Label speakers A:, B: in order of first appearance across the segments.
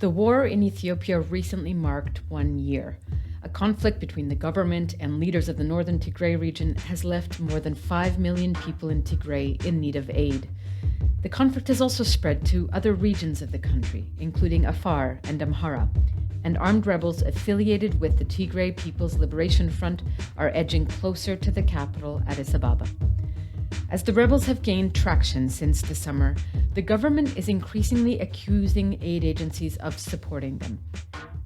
A: The war in Ethiopia recently marked 1 year. A conflict between the government and leaders of the northern Tigray region has left more than 5 million people in Tigray in need of aid. The conflict has also spread to other regions of the country, including Afar and Amhara, and armed rebels affiliated with the Tigray People's Liberation Front are edging closer to the capital, Addis Ababa. As the rebels have gained traction since the summer, the government is increasingly accusing aid agencies of supporting them.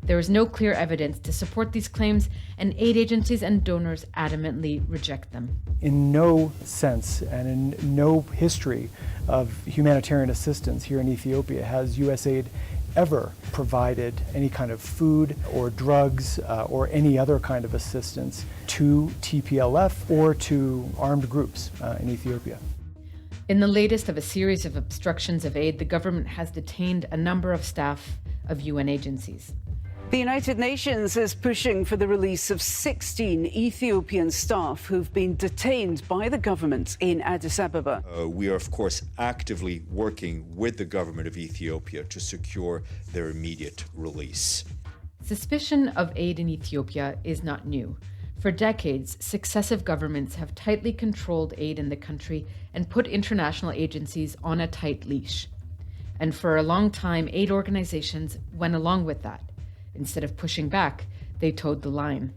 A: There is no clear evidence to support these claims, and aid agencies and donors adamantly reject them.
B: In no sense and in no history of humanitarian assistance here in Ethiopia has USAID ever provided any kind of food or drugs or any other kind of assistance to TPLF or to armed groups in Ethiopia.
A: In the latest of a series of obstructions of aid, the government has detained a number of staff of UN agencies.
C: The United Nations is pushing for the release of 16 Ethiopian staff who've been detained by the government in Addis Ababa.
D: We are, of course, actively working with the government of Ethiopia to secure their immediate release.
A: Suspicion of aid in Ethiopia is not new. For decades, successive governments have tightly controlled aid in the country and put international agencies on a tight leash. And for a long time, aid organizations went along with that. Instead of pushing back, they towed the line.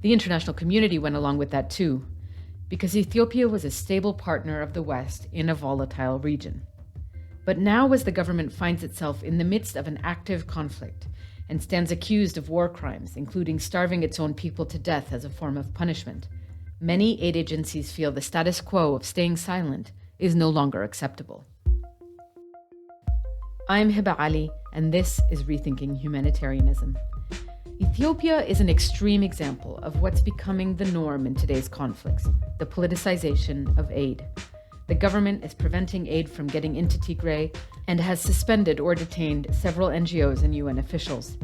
A: The international community went along with that too, because Ethiopia was a stable partner of the West in a volatile region. But now, as the government finds itself in the midst of an active conflict and stands accused of war crimes, including starving its own people to death as a form of punishment, many aid agencies feel the status quo of staying silent is no longer acceptable. I'm Heba Aly, and this is Rethinking Humanitarianism. Ethiopia is an extreme example of what's becoming the norm in today's conflicts, the politicization of aid. The government is preventing aid from getting into Tigray and has suspended or detained several NGOs and UN officials.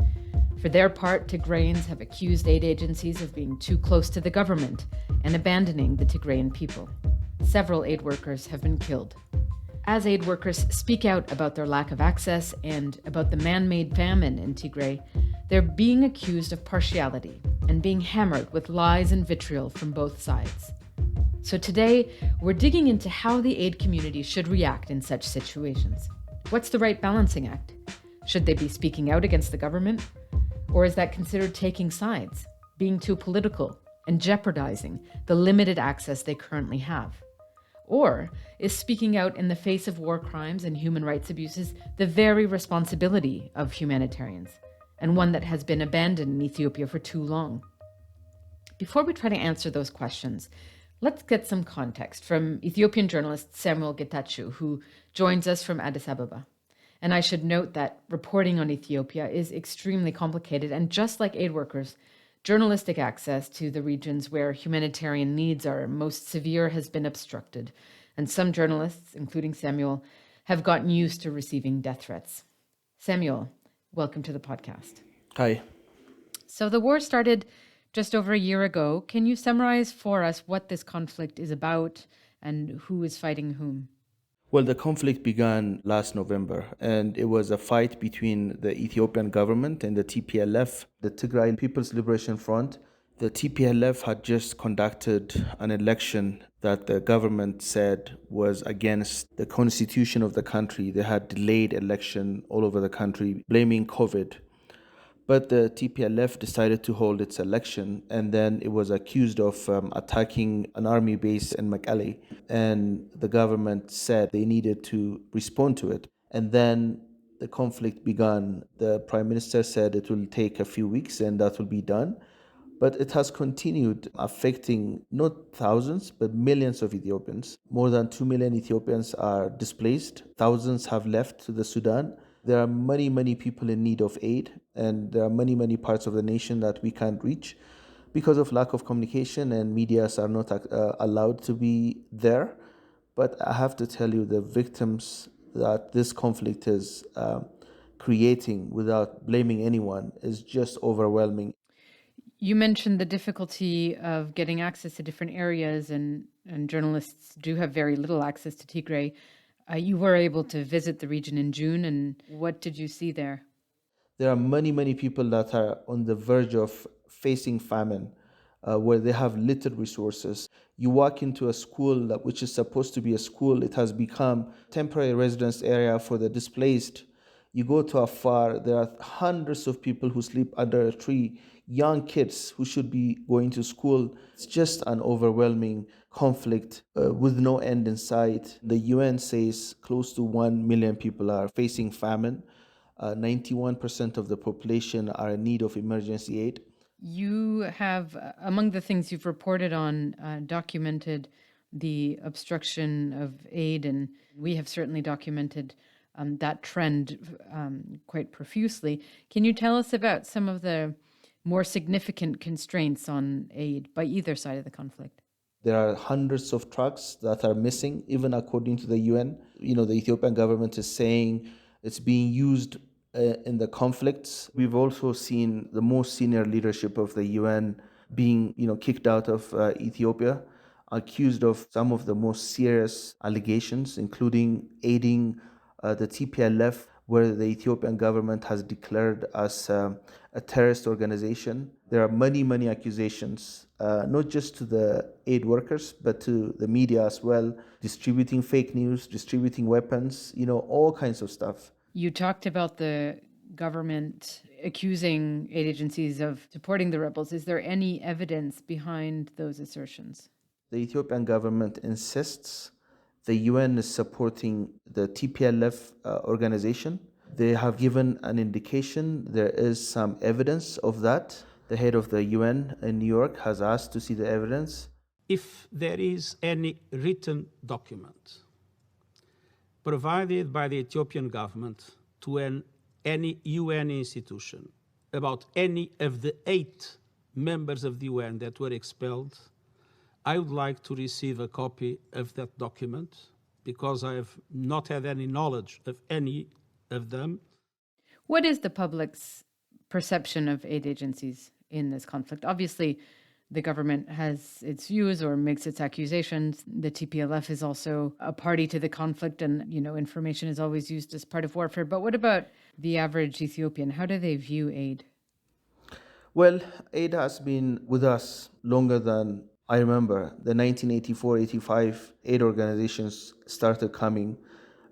A: For their part, Tigrayans have accused aid agencies of being too close to the government and abandoning the Tigrayan people. Several aid workers have been killed. As aid workers speak out about their lack of access and about the man-made famine in Tigray, they're being accused of partiality and being hammered with lies and vitriol from both sides. So today, we're digging into how the aid community should react in such situations. What's the right balancing act? Should they be speaking out against the government? Or is that considered taking sides, being too political, and jeopardizing the limited access they currently have? Or is speaking out in the face of war crimes and human rights abuses the very responsibility of humanitarians, and one that has been abandoned in Ethiopia for too long? Before we try to answer those questions, let's get some context from Ethiopian journalist Samuel Getachew, who joins us from Addis Ababa. And I should note that reporting on Ethiopia is extremely complicated, and just like aid workers, journalistic access to the regions where humanitarian needs are most severe has been obstructed, and some journalists, including Samuel, have gotten used to receiving death threats. Samuel, welcome to the podcast.
E: Hi.
A: So the war started just over a year ago. Can you summarize for us what this conflict is about and who is fighting whom?
E: Well, the conflict began last November, and it was a fight between the Ethiopian government and the TPLF, the Tigray People's Liberation Front. The TPLF had just conducted an election that the government said was against the constitution of the country. They had delayed election all over the country, blaming COVID. But the TPLF decided to hold its election, and then it was accused of attacking an army base in Mekelle. And the government said they needed to respond to it. And then the conflict began. The prime minister said it will take a few weeks and that will be done. But it has continued, affecting not thousands, but millions of Ethiopians. More than 2 million Ethiopians are displaced. Thousands have left to the Sudan. There are many, many people in need of aid, and there are many, many parts of the nation that we can't reach because of lack of communication, and medias are not allowed to be there. But I have to tell you, the victims that this conflict is creating, without blaming anyone, is just overwhelming.
A: You mentioned the difficulty of getting access to different areas, and journalists do have very little access to Tigray. You were able to visit the region in June, and what did you see there?
E: There are many people that are on the verge of facing famine, where they have little resources. You walk into a school which is supposed to be a school, it has become temporary residence area for the displaced. You go to Afar, there are hundreds of people who sleep under a tree, young kids who should be going to school. It's just an overwhelming conflict with no end in sight. The UN says close to 1 million people are facing famine. 91% of the population are in need of emergency aid.
A: You have, among the things you've reported on, documented the obstruction of aid, and we have certainly documented that trend quite profusely. Can you tell us about some of the more significant constraints on aid by either side of the conflict?
E: There are hundreds of trucks that are missing, even according to the UN. The Ethiopian government is saying it's being used in the conflicts. We've also seen the most senior leadership of the UN being, kicked out of Ethiopia, accused of some of the most serious allegations, including aiding the TPLF, where the Ethiopian government has declared as a terrorist organization. There are many accusations, not just to the aid workers, but to the media as well, distributing fake news, distributing weapons, all kinds of stuff.
A: You talked about the government accusing aid agencies of supporting the rebels. Is there any evidence behind those assertions?
E: The Ethiopian government insists the UN is supporting the TPLF organization. They have given an indication there is some evidence of that. The head of the UN in New York has asked to see the evidence.
F: If there is any written document provided by the Ethiopian government to any UN institution about any of the 8 members of the UN that were expelled, I would like to receive a copy of that document because I have not had any knowledge of any of them.
A: What is the public's perception of aid agencies in this conflict? Obviously, the government has its views or makes its accusations. The TPLF is also a party to the conflict, and information is always used as part of warfare. But what about the average Ethiopian? How do they view aid?
E: Well, aid has been with us longer than I remember. The 1984-85 aid organizations started coming,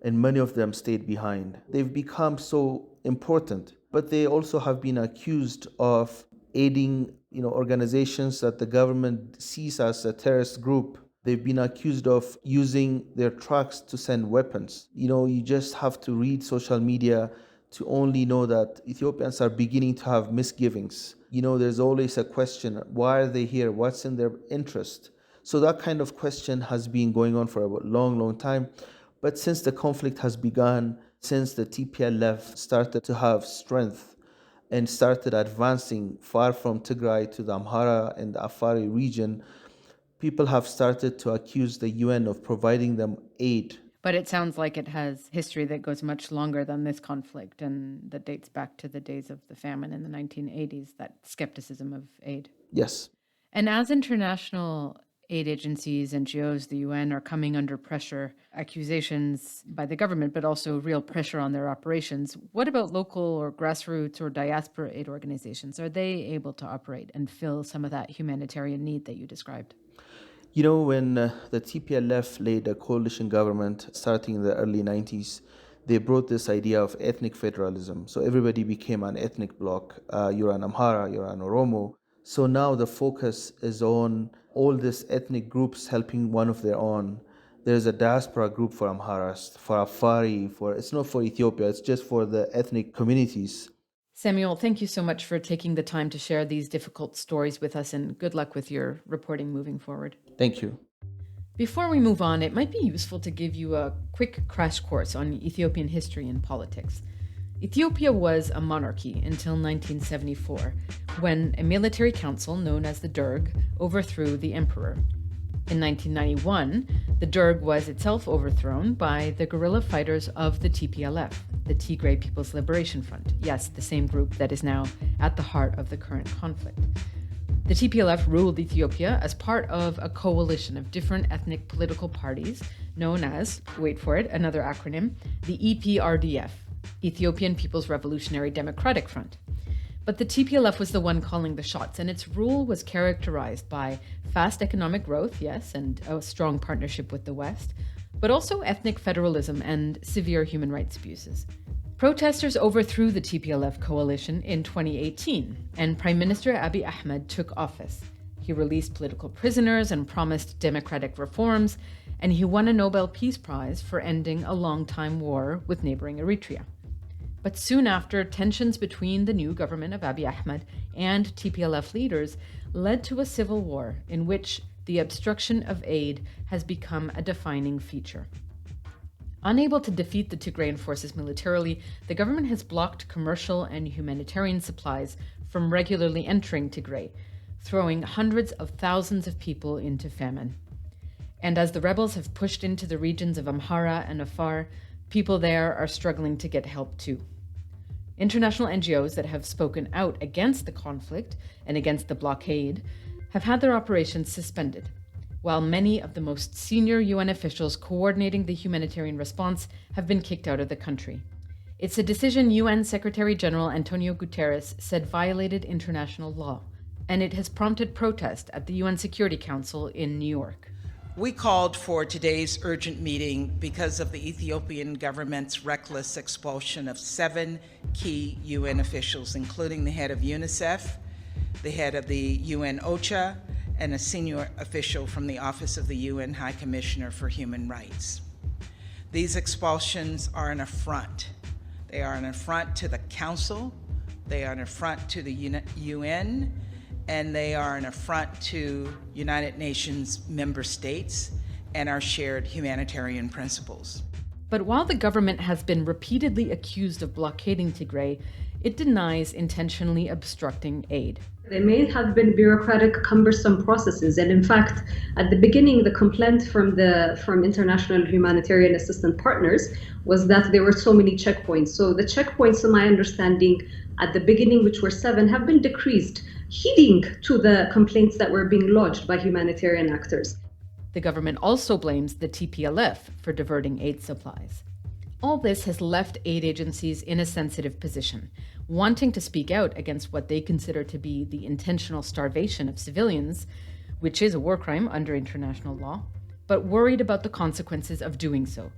E: and many of them stayed behind. They've become so important, but they also have been accused of aiding organizations that the government sees as a terrorist group. They've been accused of using their trucks to send weapons. You just have to read social media to only know that Ethiopians are beginning to have misgivings. There's always a question, why are they here? What's in their interest? So that kind of question has been going on for a long time. But since the conflict has begun, since the TPLF started to have strength and started advancing far from Tigray to the Amhara and the Afari region, people have started to accuse the UN of providing them aid.
A: But it sounds like it has history that goes much longer than this conflict and that dates back to the days of the famine in the 1980s, that skepticism of aid.
E: Yes.
A: And as international aid agencies, NGOs, the UN are coming under pressure, accusations by the government, but also real pressure on their operations. What about local or grassroots or diaspora aid organizations? Are they able to operate and fill some of that humanitarian need that you described?
E: When the TPLF laid a coalition government starting in the early 90s, they brought this idea of ethnic federalism. So everybody became an ethnic bloc. You're an Amhara, you're an Oromo. So now the focus is on all these ethnic groups helping one of their own. There's a diaspora group for Amharas, for Afari, it's not for Ethiopia, it's just for the ethnic communities.
A: Samuel, thank you so much for taking the time to share these difficult stories with us, and good luck with your reporting moving forward.
E: Thank you.
A: Before we move on, it might be useful to give you a quick crash course on Ethiopian history and politics. Ethiopia was a monarchy until 1974, when a military council known as the Derg overthrew the emperor. In 1991, the Derg was itself overthrown by the guerrilla fighters of the TPLF, the Tigray People's Liberation Front. Yes, the same group that is now at the heart of the current conflict. The TPLF ruled Ethiopia as part of a coalition of different ethnic political parties known as, wait for it, another acronym, the EPRDF, Ethiopian People's Revolutionary Democratic Front. But the TPLF was the one calling the shots, and its rule was characterized by fast economic growth, yes, and a strong partnership with the West, but also ethnic federalism and severe human rights abuses. Protesters overthrew the TPLF coalition in 2018, and Prime Minister Abiy Ahmed took office. He released political prisoners and promised democratic reforms, and he won a Nobel Peace Prize for ending a long-time war with neighboring Eritrea. But soon after, tensions between the new government of Abiy Ahmed and TPLF leaders led to a civil war in which the obstruction of aid has become a defining feature. Unable to defeat the Tigrayan forces militarily, the government has blocked commercial and humanitarian supplies from regularly entering Tigray, throwing hundreds of thousands of people into famine. And as the rebels have pushed into the regions of Amhara and Afar, people there are struggling to get help too. International NGOs that have spoken out against the conflict and against the blockade have had their operations suspended, while many of the most senior UN officials coordinating the humanitarian response have been kicked out of the country. It's a decision UN Secretary General Antonio Guterres said violated international law, and it has prompted protest at the UN Security Council in New York.
G: We called for today's urgent meeting because of the Ethiopian government's reckless expulsion of 7 key UN officials, including the head of UNICEF, the head of the UN OCHA, and a senior official from the Office of the UN High Commissioner for Human Rights. These expulsions are an affront. They are an affront to the Council, they are an affront to the UN, and they are an affront to United Nations member states and our shared humanitarian principles.
A: But while the government has been repeatedly accused of blockading Tigray, it denies intentionally obstructing aid.
H: There may have been bureaucratic, cumbersome processes, and in fact, at the beginning, the complaint from international humanitarian assistance partners was that there were so many checkpoints. So the checkpoints, in my understanding, at the beginning, which were 7, have been decreased, heeding to the complaints that were being lodged by humanitarian actors.
A: The government also blames the TPLF for diverting aid supplies. All this has left aid agencies in a sensitive position, wanting to speak out against what they consider to be the intentional starvation of civilians, which is a war crime under international law, but worried about the consequences of doing so,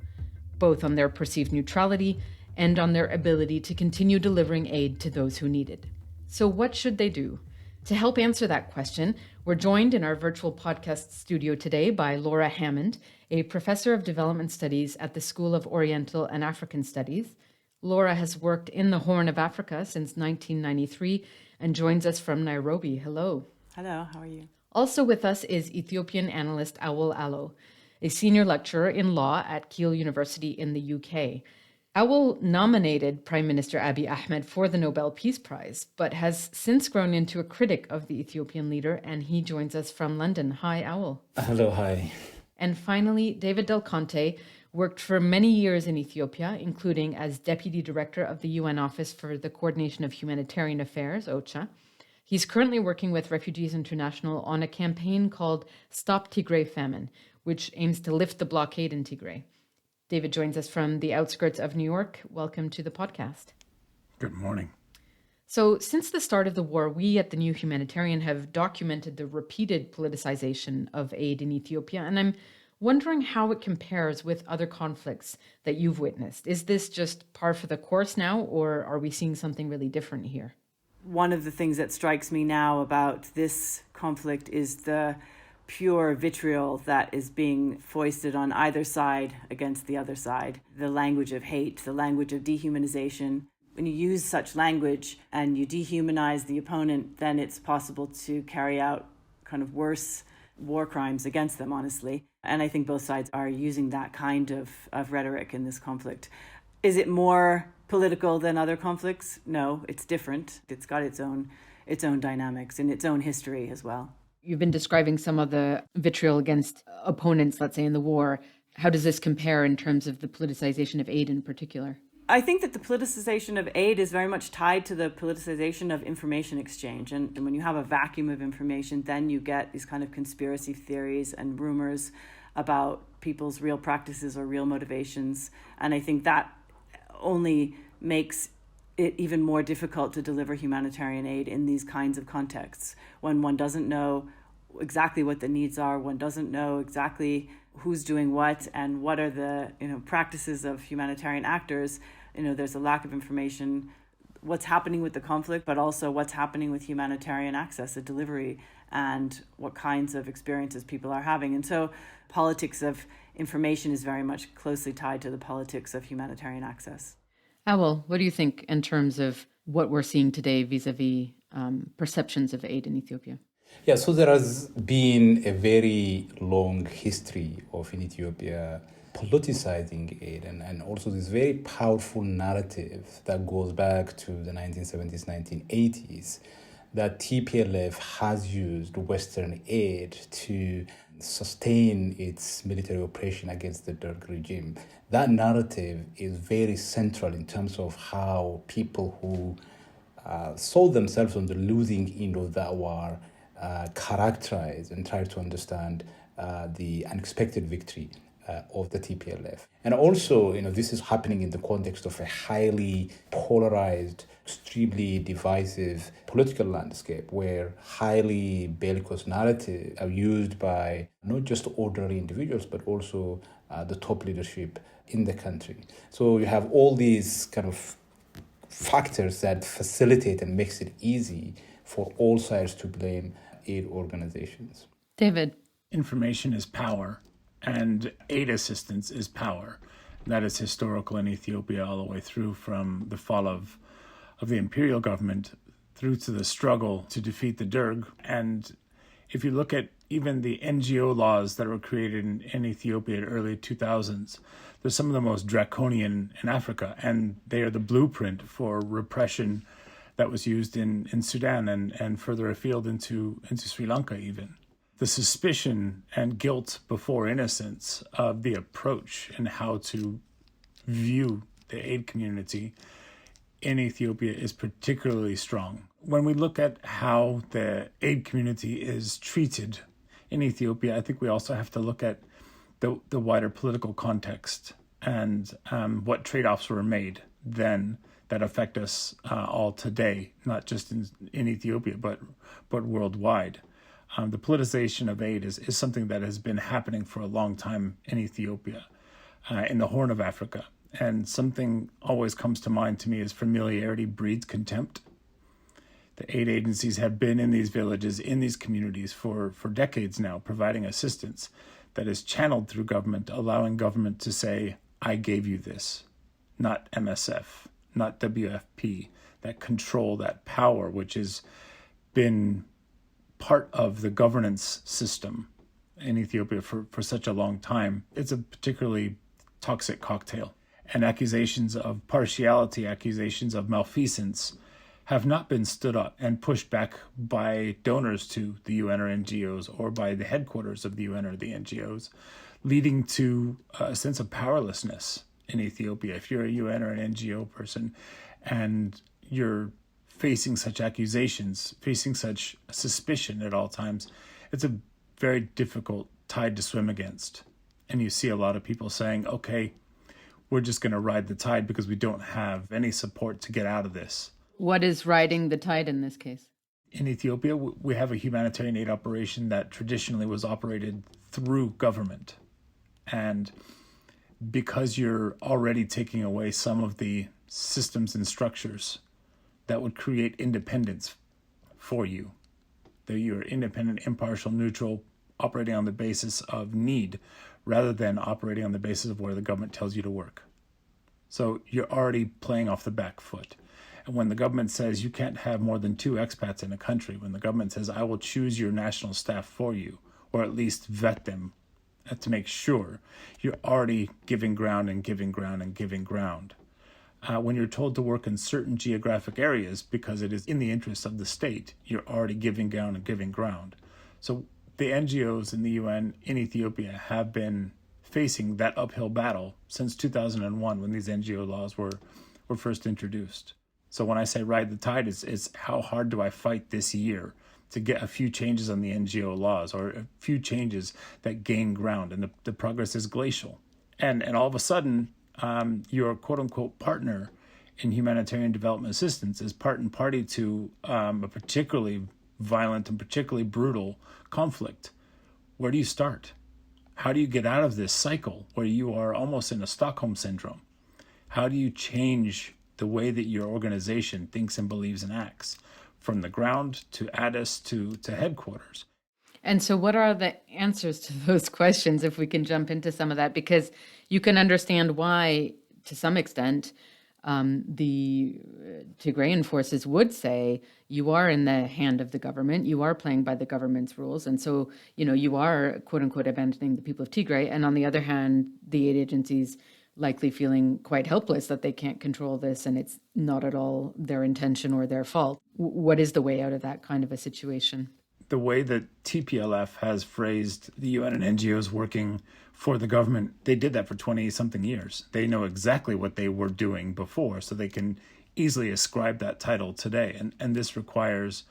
A: both on their perceived neutrality and on their ability to continue delivering aid to those who need it. So what should they do? To help answer that question, we're joined in our virtual podcast studio today by Laura Hammond, a professor of development studies at the School of Oriental and African Studies. Laura has worked in the Horn of Africa since 1993 and joins us from Nairobi. Hello.
I: Hello, how are you?
A: Also with us is Ethiopian analyst Awol Allo, a senior lecturer in law at Keele University in the UK. Awol nominated Prime Minister Abiy Ahmed for the Nobel Peace Prize, but has since grown into a critic of the Ethiopian leader, and he joins us from London. Hi, Awol.
I: Hello, hi.
A: And finally, David Del Conte worked for many years in Ethiopia, including as Deputy Director of the UN Office for the Coordination of Humanitarian Affairs, OCHA. He's currently working with Refugees International on a campaign called Stop Tigray Famine, which aims to lift the blockade in Tigray. David joins us from the outskirts of New York. Welcome to the podcast.
J: Good morning.
A: So since the start of the war, we at the New Humanitarian have documented the repeated politicization of aid in Ethiopia, and I'm wondering how it compares with other conflicts that you've witnessed. Is this just par for the course now, or are we seeing something really different here?
I: One of the things that strikes me now about this conflict is the pure vitriol that is being foisted on either side against the other side. The language of hate, the language of dehumanization. When you use such language and you dehumanize the opponent, then it's possible to carry out kind of worse war crimes against them, honestly. And I think both sides are using that kind of rhetoric in this conflict. Is it more political than other conflicts? No, it's different. It's got its own dynamics and its own history as well.
A: You've been describing some of the vitriol against opponents, let's say, in the war. How does this compare in terms of the politicization of aid in particular?
I: I think that the politicization of aid is very much tied to the politicization of information exchange. And when you have a vacuum of information, then you get these kind of conspiracy theories and rumors about people's real practices or real motivations. And I think that only makes it even more difficult to deliver humanitarian aid in these kinds of contexts, when one doesn't know exactly what the needs are, one doesn't know exactly who's doing what and what are the practices of humanitarian actors. There's a lack of information, what's happening with the conflict, but also what's happening with humanitarian access and delivery and what kinds of experiences people are having. And so politics of information is very much closely tied to the politics of humanitarian access.
A: Awol, what do you think in terms of what we're seeing today vis-a-vis perceptions of aid in Ethiopia?
J: Yeah, so there has been a very long history of in Ethiopia politicizing aid and also this very powerful narrative that goes back to the 1970s, 1980s, that TPLF has used Western aid to sustain its military operation against the Derg regime. That narrative is very central in terms of how people who saw themselves on the losing end of that war characterize and try to understand the unexpected victory of the TPLF. And also, this is happening in the context of a highly polarized, extremely divisive political landscape where highly bellicose narratives are used by not just ordinary individuals, but also the top leadership in the country. So you have all these kind of factors that facilitate and makes it easy for all sides to blame aid organizations.
A: David.
K: Information is power, and aid assistance is power. That is historical in Ethiopia all the way through from the fall of the imperial government through to the struggle to defeat the Derg. And if you look at even the NGO laws that were created in Ethiopia in the early 2000s, they're some of the most draconian in Africa, and they are the blueprint for repression that was used in Sudan and further afield into Sri Lanka even. The suspicion and guilt before innocence of the approach and how to view the aid community in Ethiopia is particularly strong. When we look at how the aid community is treated in Ethiopia, I think we also have to look at the wider political context and what trade-offs were made then that affect us all today, not just in Ethiopia, but worldwide. The politicization of aid is something that has been happening for a long time in Ethiopia, in the Horn of Africa. And something always comes to mind to me is familiarity breeds contempt. The aid agencies have been in these villages, in these communities for decades now, providing assistance that is channeled through government, allowing government to say, I gave you this, not MSF, not WFP, that control, that power, which has been part of the governance system in Ethiopia for such a long time. It's a particularly toxic cocktail. And accusations of partiality, accusations of malfeasance have not been stood up and pushed back by donors to the UN or NGOs or by the headquarters of the UN or the NGOs, leading to a sense of powerlessness in Ethiopia. If you're a UN or an NGO person and you're facing such accusations, facing such suspicion at all times, it's a very difficult tide to swim against. And you see a lot of people saying, okay, we're just going to ride the tide because we don't have any support to get out of this.
A: What is riding the tide in this case?
K: In Ethiopia, we have a humanitarian aid operation that traditionally was operated through government. And because you're already taking away some of the systems and structures that would create independence for you, that you're independent, impartial, neutral, operating on the basis of need rather than operating on the basis of where the government tells you to work. So you're already playing off the back foot. And when the government says you can't have more than 2 expats in a country, when the government says I will choose your national staff for you, or at least vet them to make sure, you're already giving ground and giving ground and giving ground. When you're told to work in certain geographic areas because it is in the interest of the state, you're already giving ground and giving ground. So the NGOs in the UN in Ethiopia have been facing that uphill battle since 2001 when these NGO laws were first introduced. So when I say ride the tide, it's how hard do I fight this year to get a few changes on the NGO laws or a few changes that gain ground, and the progress is glacial. And all of a sudden, your quote-unquote partner in humanitarian development assistance is part and party to a particularly violent and particularly brutal conflict. Where do you start? How do you get out of this cycle where you are almost in a Stockholm syndrome? How do you change the way that your organization thinks and believes and acts, from the ground to Addis to headquarters?
A: And so what are the answers to those questions, if we can jump into some of that? Because you can understand why, to some extent, the Tigrayan forces would say, you are in the hand of the government, you are playing by the government's rules, and so, you are, quote unquote, abandoning the people of Tigray. And on the other hand, the aid agencies likely feeling quite helpless that they can't control this and it's not at all their intention or their fault. What is the way out of that kind of a situation?
K: The way that TPLF has phrased the UN and NGOs working for the government, they did that for 20-something years. They know exactly what they were doing before, so they can easily ascribe that title today. And this requires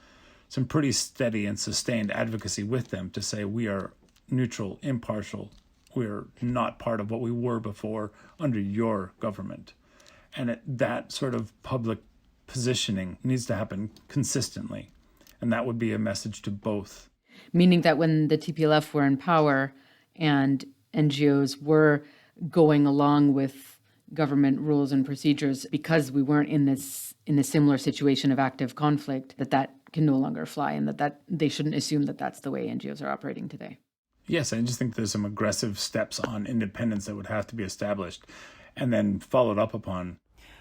K: some pretty steady and sustained advocacy with them to say we are neutral, impartial. We're not part of what we were before under your government. And that sort of public positioning needs to happen consistently. And that would be a message to both.
A: Meaning that when the TPLF were in power and NGOs were going along with government rules and procedures, because we weren't in a similar situation of active conflict, that can no longer fly, and that they shouldn't assume that that's the way NGOs are operating today.
K: Yes, I just think there's some aggressive steps on independence that would have to be established and then followed up upon.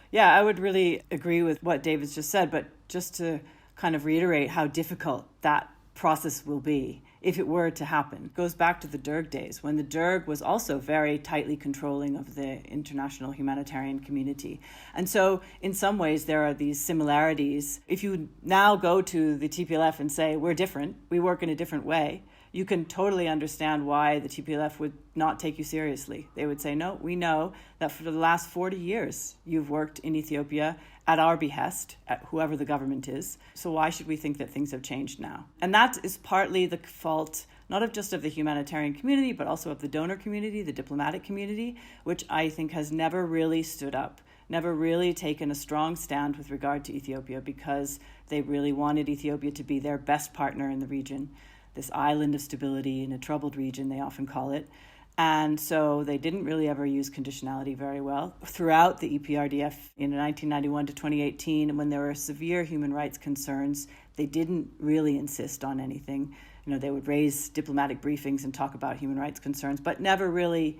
I: Yeah, I would really agree with what David's just said, but just to kind of reiterate how difficult that process will be if it were to happen. It goes back to the Derg days, when the Derg was also very tightly controlling of the international humanitarian community. And so in some ways there are these similarities. If you now go to the TPLF and say, we're different, we work in a different way, you can totally understand why the TPLF would not take you seriously. They would say, no, we know that for the last 40 years you've worked in Ethiopia at our behest, at whoever the government is. So why should we think that things have changed now? And that is partly the fault, not of just of the humanitarian community, but also of the donor community, the diplomatic community, which I think has never really stood up, never really taken a strong stand with regard to Ethiopia, because they really wanted Ethiopia to be their best partner in the region. This island of stability in a troubled region, they often call it. And so they didn't really ever use conditionality very well. Throughout the EPRDF in 1991 to 2018, when there were severe human rights concerns, they didn't really insist on anything. They would raise diplomatic briefings and talk about human rights concerns, but never really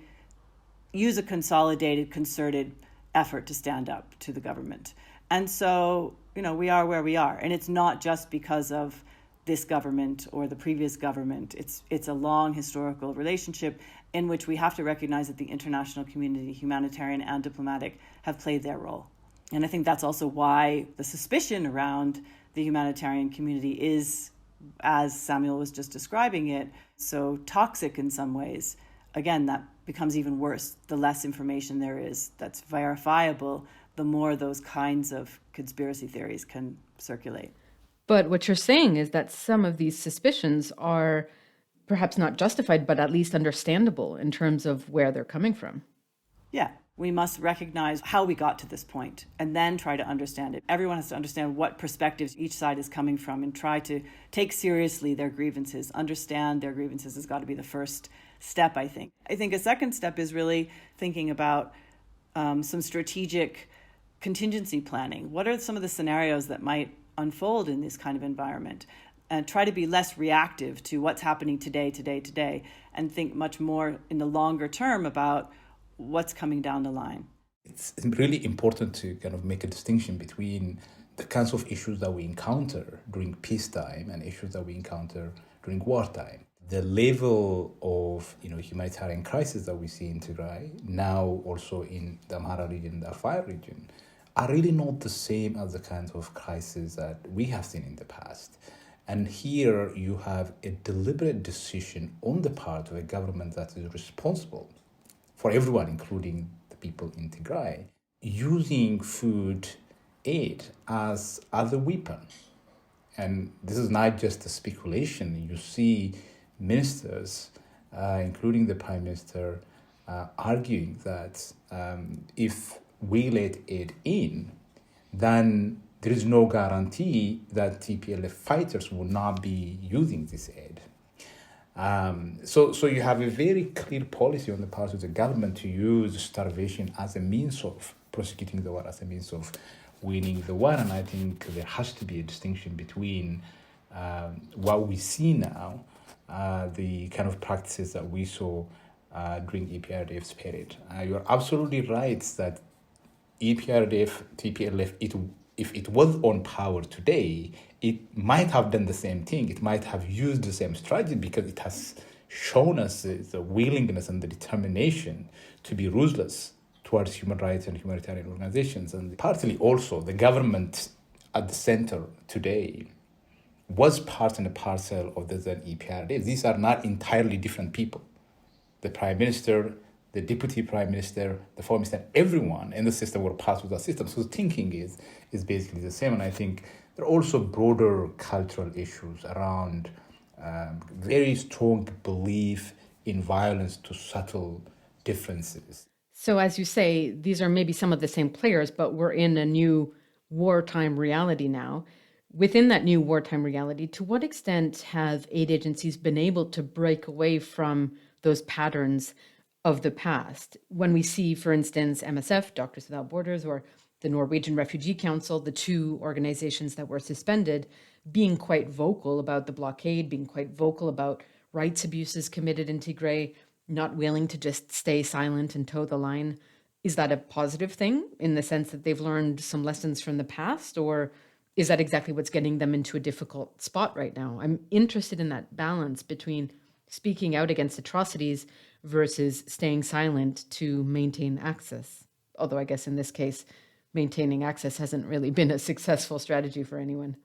I: use a consolidated, concerted effort to stand up to the government. And so, we are where we are. And it's not just because of this government or the previous government. It's a long historical relationship in which we have to recognize that the international community, humanitarian and diplomatic, have played their role. And I think that's also why the suspicion around the humanitarian community is, as Samuel was just describing it, so toxic in some ways. Again, that becomes even worse. The less information there is that's verifiable, the more those kinds of conspiracy theories can circulate.
A: But what you're saying is that some of these suspicions are perhaps not justified, but at least understandable in terms of where they're coming from.
I: Yeah, we must recognize how we got to this point and then try to understand it. Everyone has to understand what perspectives each side is coming from and try to take seriously their grievances. Understand their grievances has got to be the first step, I think. I think a second step is really thinking about some strategic contingency planning. What are some of the scenarios that might unfold in this kind of environment, and try to be less reactive to what's happening today, and think much more in the longer term about what's coming down the line.
J: It's really important to kind of make a distinction between the kinds of issues that we encounter during peacetime and issues that we encounter during wartime. The level of humanitarian crisis that we see in Tigray, now also in the Amhara region, the Afar region, are really not the same as the kinds of crises that we have seen in the past. And here you have a deliberate decision on the part of a government that is responsible for everyone, including the people in Tigray, using food aid as a weapon. And this is not just a speculation. You see ministers, including the Prime Minister, arguing that if we let aid in, then there is no guarantee that TPLF fighters will not be using this aid. So you have a very clear policy on the part of the government to use starvation as a means of prosecuting the war, as a means of winning the war. And I think there has to be a distinction between what we see now, the kind of practices that we saw during EPRDF's period. You're absolutely right that EPRDF, TPLF, if it was on power today, it might have done the same thing. It might have used the same strategy because it has shown us the willingness and the determination to be ruthless towards human rights and humanitarian organizations. And partly also the government at the center today was part and a parcel of the then EPRDF. These are not entirely different people. The prime minister, the deputy prime minister, the foreign minister, everyone in the system were part of the system. So the thinking is basically the same. And I think there are also broader cultural issues around very strong belief in violence to settle differences.
A: So as you say, these are maybe some of the same players, but we're in a new wartime reality now. Within that new wartime reality, to what extent have aid agencies been able to break away from those patterns of the past? When we see, for instance, MSF, Doctors Without Borders, or the Norwegian Refugee Council, the two organizations that were suspended, being quite vocal about the blockade, being quite vocal about rights abuses committed in Tigray, not willing to just stay silent and toe the line. Is that a positive thing in the sense that they've learned some lessons from the past, or is that exactly what's getting them into a difficult spot right now? I'm interested in that balance between speaking out against atrocities versus staying silent to maintain access. Although I guess in this case, maintaining access hasn't really been a successful strategy for anyone.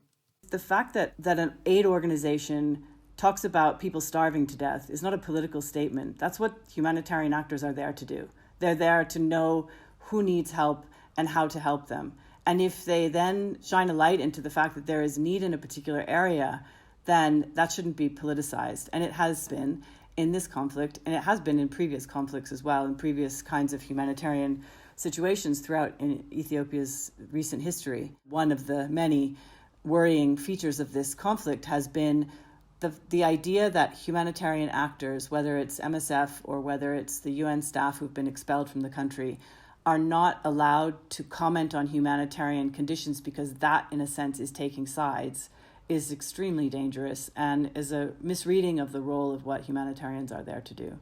I: The fact that an aid organization talks about people starving to death is not a political statement. That's what humanitarian actors are there to do. They're there to know who needs help and how to help them. And if they then shine a light into the fact that there is need in a particular area, then that shouldn't be politicized. And it has been in this conflict, and it has been in previous conflicts as well, in previous kinds of humanitarian situations throughout in Ethiopia's recent history. One of the many worrying features of this conflict has been the idea that humanitarian actors, whether it's MSF or whether it's the UN staff who've been expelled from the country, are not allowed to comment on humanitarian conditions because that, in a sense, is taking sides, is extremely dangerous and is a misreading of the role of what humanitarians are there to do.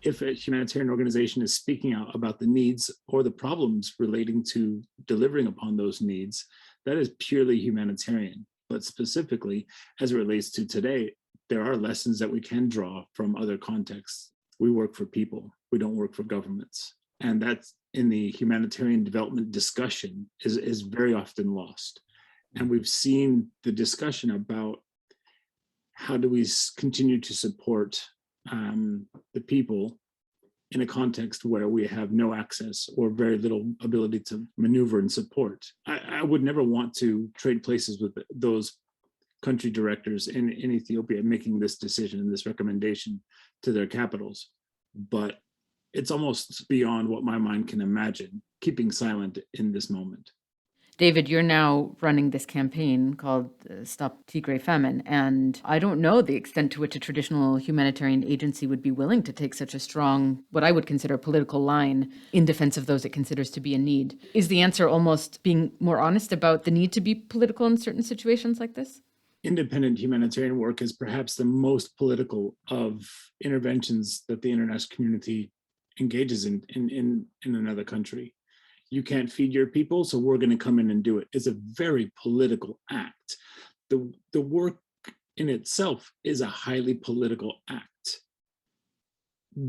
K: If a humanitarian organization is speaking out about the needs or the problems relating to delivering upon those needs, that is purely humanitarian. But specifically, as it relates to today, there are lessons that we can draw from other contexts. We work for people. We don't work for governments. And that's in the humanitarian development discussion is very often lost. And we've seen the discussion about how do we continue to support the people in a context where we have no access or very little ability to maneuver and support. I would never want to trade places with those country directors in Ethiopia making this decision and this recommendation to their capitals. But it's almost beyond what my mind can imagine, keeping silent in this moment.
A: David, you're now running this campaign called Stop Tigray Famine, and I don't know the extent to which a traditional humanitarian agency would be willing to take such a strong, what I would consider a political line in defense of those it considers to be in need. Is the answer almost being more honest about the need to be political in certain situations like this?
K: Independent humanitarian work is perhaps the most political of interventions that the international community engages in another country. You can't feed your people, so we're going to come in and do it. It's a very political act. The work in itself is a highly political act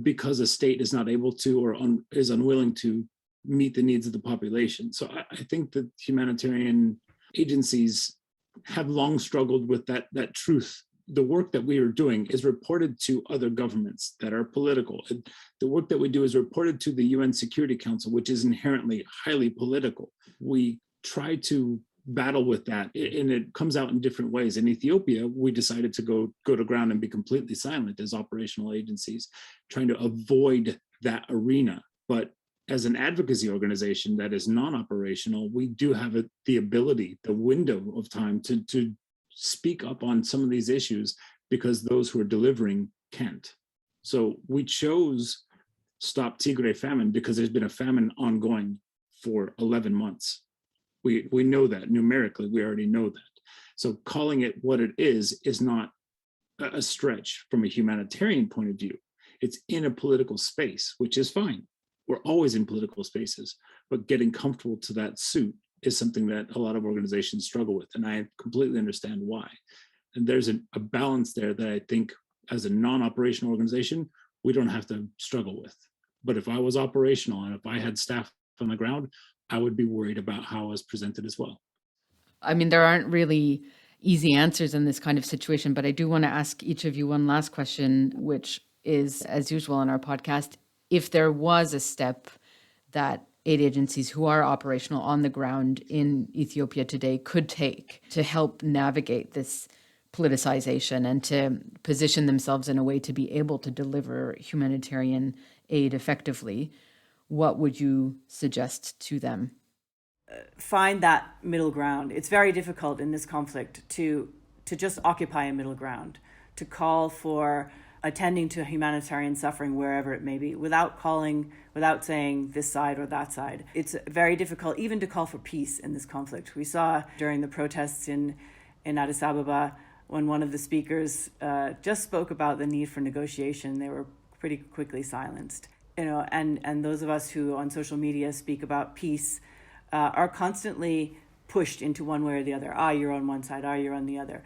K: because a state is not able to or is unwilling to meet the needs of the population. So I think that humanitarian agencies have long struggled with that truth. The work that we are doing is reported to other governments that are political. The work that we do is reported to the UN Security Council, which is inherently highly political. We try to battle with that, and it comes out in different ways. In Ethiopia, we decided to go to ground and be completely silent as operational agencies, trying to avoid that arena. But as an advocacy organization that is non-operational, we do have the ability, the window of time to speak up on some of these issues because those who are delivering can't. So we chose Stop Tigray Famine because there's been a famine ongoing for 11 months. We know that numerically, we already know that. So calling it what it is not a stretch from a humanitarian point of view. It's in a political space, which is fine. We're always in political spaces, but getting comfortable to that suit is something that a lot of organizations struggle with, and I completely understand why. And there's a balance there that I think as a non-operational organization, we don't have to struggle with. But if I was operational and if I had staff on the ground, I would be worried about how I was presented as well.
A: I mean, there aren't really easy answers in this kind of situation, but I do want to ask each of you one last question, which is, as usual on our podcast, if there was a step that aid agencies who are operational on the ground in Ethiopia today could take to help navigate this politicization and to position themselves in a way to be able to deliver humanitarian aid effectively, what would you suggest to them?
I: Find that middle ground. It's very difficult in this conflict to just occupy a middle ground, to call for attending to humanitarian suffering wherever it may be, without saying this side or that side. It's very difficult even to call for peace in this conflict. We saw during the protests in Addis Ababa, when one of the speakers just spoke about the need for negotiation, they were pretty quickly silenced. And those of us who on social media speak about peace are constantly pushed into one way or the other. You're on one side, you're on the other.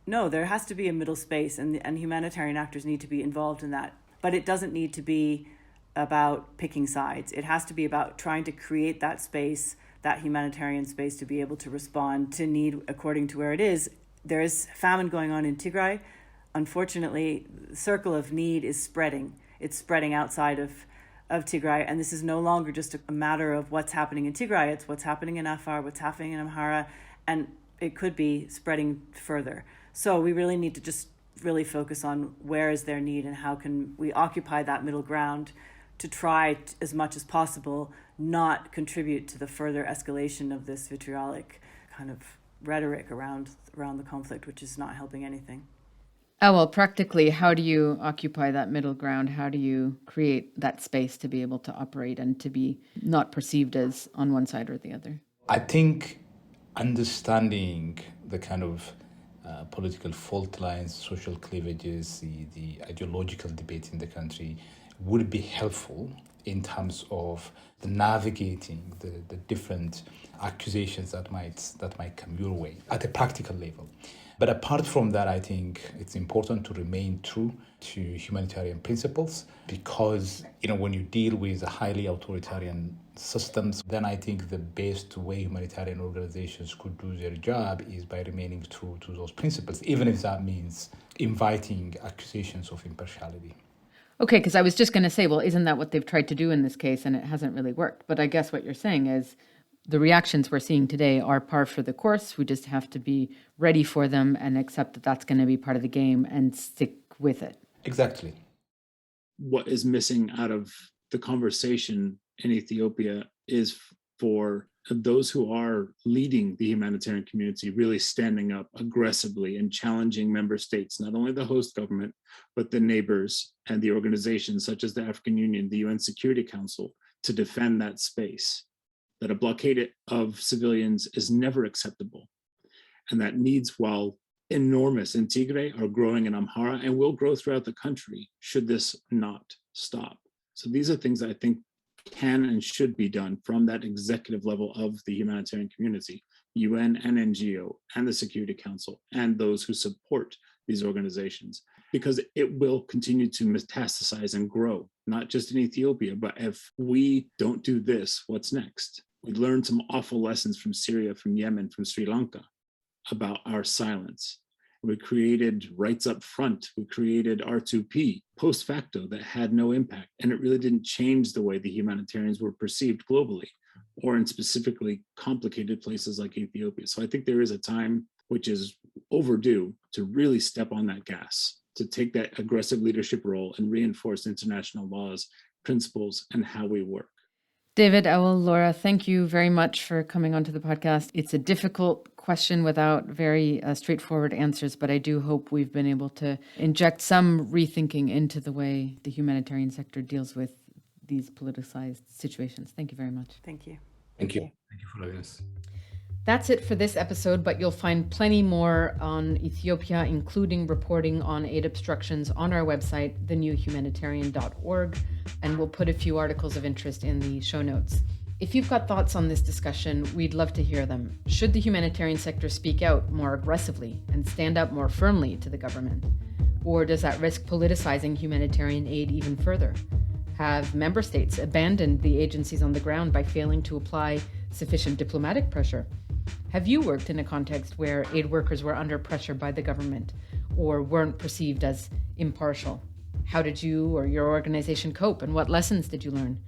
I: No, there has to be a middle space, and humanitarian actors need to be involved in that. But it doesn't need to be about picking sides. It has to be about trying to create that space, that humanitarian space, to be able to respond to need according to where it is. There is famine going on in Tigray. Unfortunately, the circle of need is spreading. It's spreading outside of Tigray, and this is no longer just a matter of what's happening in Tigray. It's what's happening in Afar, what's happening in Amhara, and it could be spreading further. So we really need to just really focus on where is their need and how can we occupy that middle ground to try as much as possible not contribute to the further escalation of this vitriolic kind of rhetoric around the conflict, which is not helping anything.
A: Well, practically, how do you occupy that middle ground? How do you create that space to be able to operate and to be not perceived as on one side or the other?
J: I think understanding the kind of political fault lines, social cleavages, the ideological debate in the country would be helpful in terms of navigating the different accusations that might come your way at a practical level. But apart from that, I think it's important to remain true to humanitarian principles because, when you deal with highly authoritarian systems, then I think the best way humanitarian organizations could do their job is by remaining true to those principles, even if that means inviting accusations of impartiality.
A: Okay, because I was just going to say, well, isn't that what they've tried to do in this case and it hasn't really worked? But I guess what you're saying is the reactions we're seeing today are par for the course. We just have to be ready for them and accept that that's going to be part of the game and stick with it.
J: Exactly.
K: What is missing out of the conversation in Ethiopia is for those who are leading the humanitarian community really standing up aggressively and challenging member states, not only the host government, but the neighbors and the organizations such as the African Union, the UN Security Council, to defend that space. That a blockade of civilians is never acceptable. And that needs, while enormous in Tigray, are growing in Amhara and will grow throughout the country should this not stop. So these are things that I think can and should be done from that executive level of the humanitarian community, UN and NGO and the Security Council and those who support these organizations, because it will continue to metastasize and grow, not just in Ethiopia, but if we don't do this, what's next? We learned some awful lessons from Syria, from Yemen, from Sri Lanka about our silence. We created Rights Up Front. We created R2P post facto that had no impact. And it really didn't change the way the humanitarians were perceived globally or in specifically complicated places like Ethiopia. So I think there is a time which is overdue to really step on that gas, to take that aggressive leadership role and reinforce international laws, principles, and how we work.
A: David, Awol, Laura, thank you very much for coming onto the podcast. It's a difficult question without very straightforward answers, but I do hope we've been able to inject some rethinking into the way the humanitarian sector deals with these politicized situations. Thank you very much.
I: Thank you.
J: Thank you. Thank you for having us.
A: That's it for this episode, but you'll find plenty more on Ethiopia, including reporting on aid obstructions on our website, thenewhumanitarian.org, and we'll put a few articles of interest in the show notes. If you've got thoughts on this discussion, we'd love to hear them. Should the humanitarian sector speak out more aggressively and stand up more firmly to the government? Or does that risk politicizing humanitarian aid even further? Have member states abandoned the agencies on the ground by failing to apply sufficient diplomatic pressure? Have you worked in a context where aid workers were under pressure by the government or weren't perceived as impartial? How did you or your organization cope, and what lessons did you learn?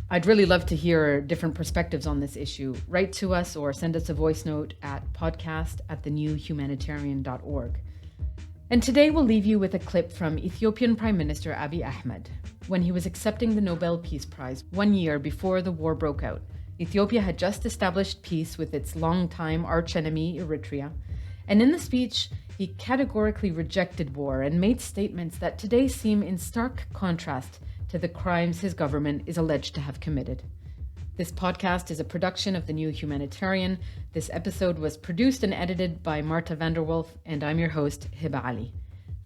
A: I'd really love to hear different perspectives on this issue. Write to us or send us a voice note at podcast@thenewhumanitarian.org. And today we'll leave you with a clip from Ethiopian Prime Minister Abiy Ahmed when he was accepting the Nobel Peace Prize 1 year before the war broke out. Ethiopia had just established peace with its longtime archenemy, Eritrea, and in the speech, he categorically rejected war and made statements that today seem in stark contrast to the crimes his government is alleged to have committed. This podcast is a production of The New Humanitarian. This episode was produced and edited by Marta Vanderwolf, and I'm your host, Heba Aly.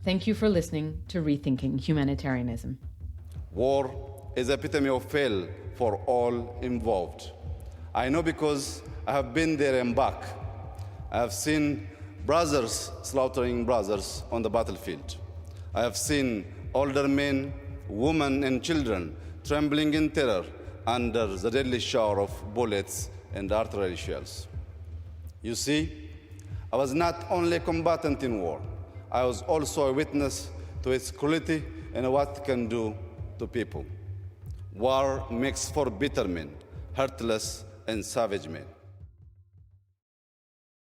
A: Thank you for listening to Rethinking Humanitarianism.
L: War is the epitome of fail for all involved. I know because I have been there and back. I have seen brothers slaughtering brothers on the battlefield. I have seen older men, women, and children trembling in terror under the deadly shower of bullets and artillery shells. You see, I was not only a combatant in war, I was also a witness to its cruelty and what it can do to people. War makes for bitter men, heartless and savage men.